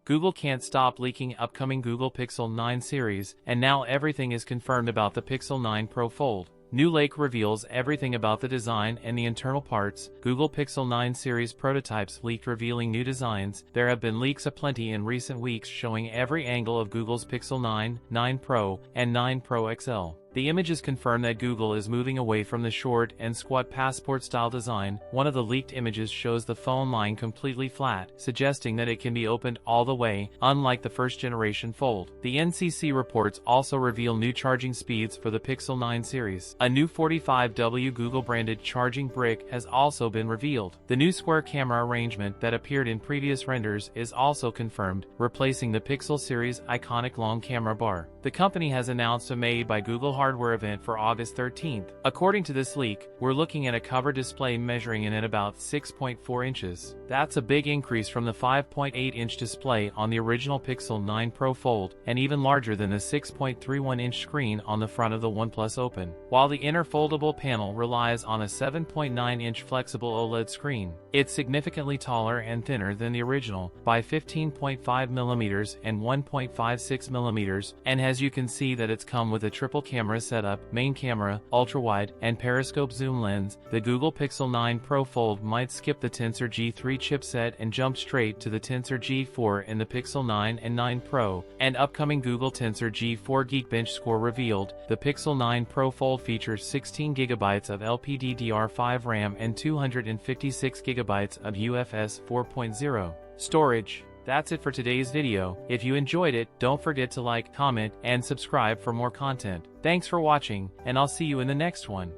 Google can't stop leaking upcoming Google Pixel 9 series, and now everything is confirmed about the Pixel 9 Pro Fold. New leak reveals everything about the design and the internal parts. Google Pixel 9 series prototypes leaked revealing new designs. There have been leaks aplenty in recent weeks showing every angle of Google's Pixel 9, 9 Pro, and 9 Pro XL. The images confirm that Google is moving away from the short and squat passport-style design. One of the leaked images shows the phone lying completely flat, suggesting that it can be opened all the way, unlike the first-generation Fold. The NCC reports also reveal new charging speeds for the Pixel 9 series. A new 45W Google-branded charging brick has also been revealed. The new square camera arrangement that appeared in previous renders is also confirmed, replacing the Pixel series' iconic long camera bar. The company has announced a Made by Google hardware event for August 13th. According to this leak, we're looking at a cover display measuring in at about 6.4 inches. That's a big increase from the 5.8-inch display on the original Pixel 9 Pro Fold, and even larger than the 6.31-inch screen on the front of the OnePlus Open. While the inner foldable panel relies on a 7.9-inch flexible OLED screen, it's significantly taller and thinner than the original by 15.5mm and 1.56mm, and as you can see that it's come with a triple camera setup, main camera, ultrawide, and periscope zoom lens. The Google Pixel 9 Pro Fold might skip the Tensor G3 chipset and jump straight to the Tensor G4 in the Pixel 9 and 9 Pro, and upcoming Google Tensor G4 Geekbench score revealed. The Pixel 9 Pro Fold features 16GB of LPDDR5 RAM and 256GB of UFS 4.0 storage. That's it for today's video. If you enjoyed it, don't forget to like, comment, and subscribe for more content. Thanks for watching, and I'll see you in the next one.